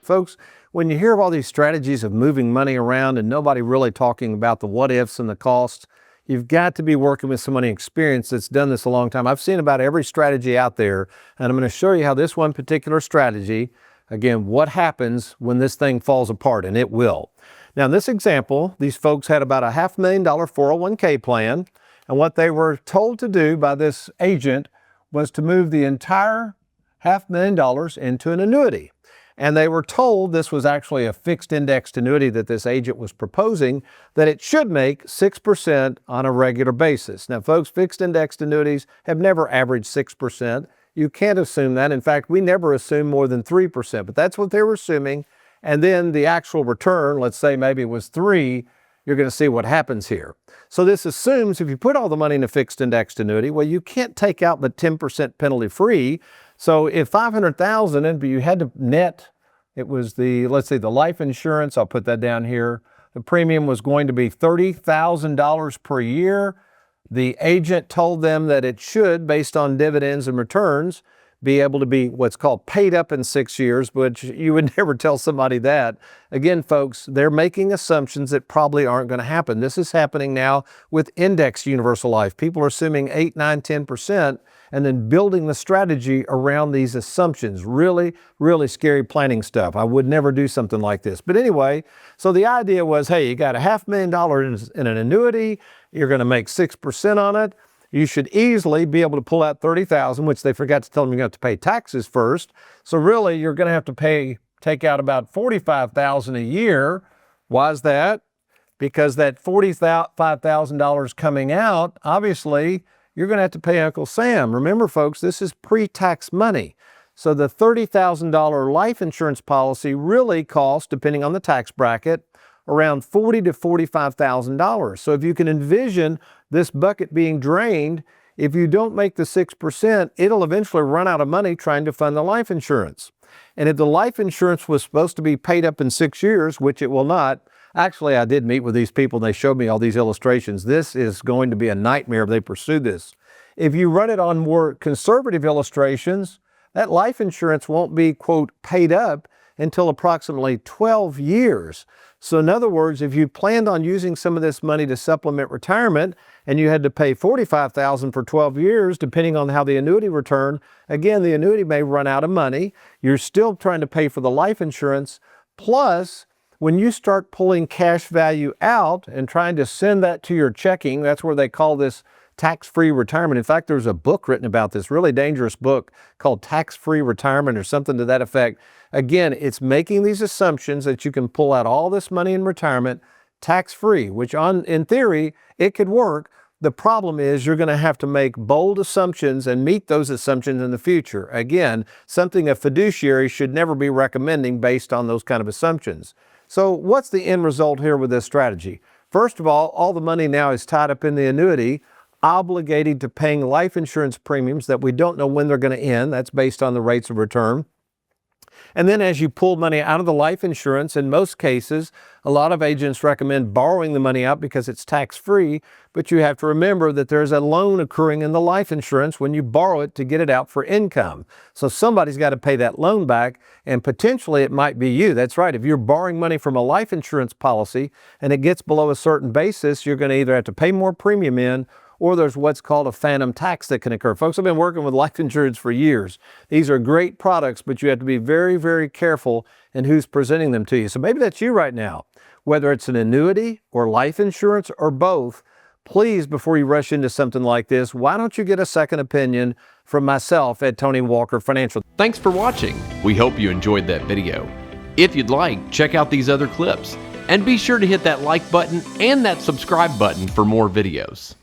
Folks, when you hear of all these strategies of moving money around and nobody really talking about the what ifs and the costs, you've got to be working with somebody experienced that's done this a long time. I've seen about every strategy out there, and I'm going to show you how this one particular strategy, again, what happens when this thing falls apart, and it will. Now, in this example, these folks had about a $500,000 401k plan, and what they were told to do by this agent was to move the entire $500,000 into an annuity. And they were told this was actually a fixed indexed annuity that this agent was proposing, that it should make 6% on a regular basis. Now, folks, fixed indexed annuities have never averaged 6%. You can't assume that. In fact, we never assume more than 3%, but that's what they were assuming. And then the actual return, let's say maybe it was 3, you're going to see what happens here. So this assumes if you put all the money in a fixed indexed annuity, well, you can't take out but 10% penalty free. So if $500,000 and you had to net, it was let's say the life insurance, I'll put that down here. The premium was going to be $30,000 per year. The agent told them that it should, based on dividends and returns, be able to be what's called paid up in 6 years, which you would never tell somebody that. Again, folks, they're making assumptions that probably aren't going to happen. This is happening now with indexed universal life. People are assuming 8, 9, 10%, and then building the strategy around these assumptions. Really, really scary planning stuff. I would never do something like this. But anyway, so the idea was, hey, you got a $500,000 in an annuity, you're going to make 6% on it. You should easily be able to pull out $30,000, which they forgot to tell them you have to pay taxes first. So really, you're going to have to take out about $45,000 a year. Why is that? Because that $45,000 coming out, obviously, you're going to have to pay Uncle Sam. Remember, folks, this is pre-tax money. So the $30,000 life insurance policy really costs, depending on the tax bracket, around $40,000 to $45,000. So if you can envision this bucket being drained, if you don't make the 6%, it'll eventually run out of money trying to fund the life insurance. And if the life insurance was supposed to be paid up in 6 years, which it will not, actually I did meet with these people and they showed me all these illustrations. This is going to be a nightmare if they pursue this. If you run it on more conservative illustrations, that life insurance won't be, quote, paid up until approximately 12 years. So in other words, if you planned on using some of this money to supplement retirement and you had to pay $45,000 for 12 years, depending on how the annuity returned, again, the annuity may run out of money. You're still trying to pay for the life insurance. Plus, when you start pulling cash value out and trying to send that to your checking, that's where they call this tax-free retirement. In fact, there's a book written about this, really dangerous book called Tax-Free Retirement or something to that effect. Again, it's making these assumptions that you can pull out all this money in retirement tax-free, which in theory, it could work. The problem is you're going to have to make bold assumptions and meet those assumptions in the future. Again, something a fiduciary should never be recommending based on those kind of assumptions. So what's the end result here with this strategy? First of all the money now is tied up in the annuity, obligated to paying life insurance premiums that we don't know when they're going to end. That's based on the rates of return. And then as you pull money out of the life insurance, in most cases, a lot of agents recommend borrowing the money out because it's tax-free, but you have to remember that there's a loan occurring in the life insurance when you borrow it to get it out for income. So somebody's got to pay that loan back, and potentially it might be you. That's right. If you're borrowing money from a life insurance policy and it gets below a certain basis, you're going to either have to pay more premium in, or there's what's called a phantom tax that can occur. Folks, I've been working with life insurance for years. These are great products, but you have to be very, very careful in who's presenting them to you. So maybe that's you right now. Whether it's an annuity or life insurance or both, please, before you rush into something like this, why don't you get a second opinion from myself at Tony Walker Financial. Thanks for watching. We hope you enjoyed that video. If you'd like, check out these other clips. And be sure to hit that like button and that subscribe button for more videos.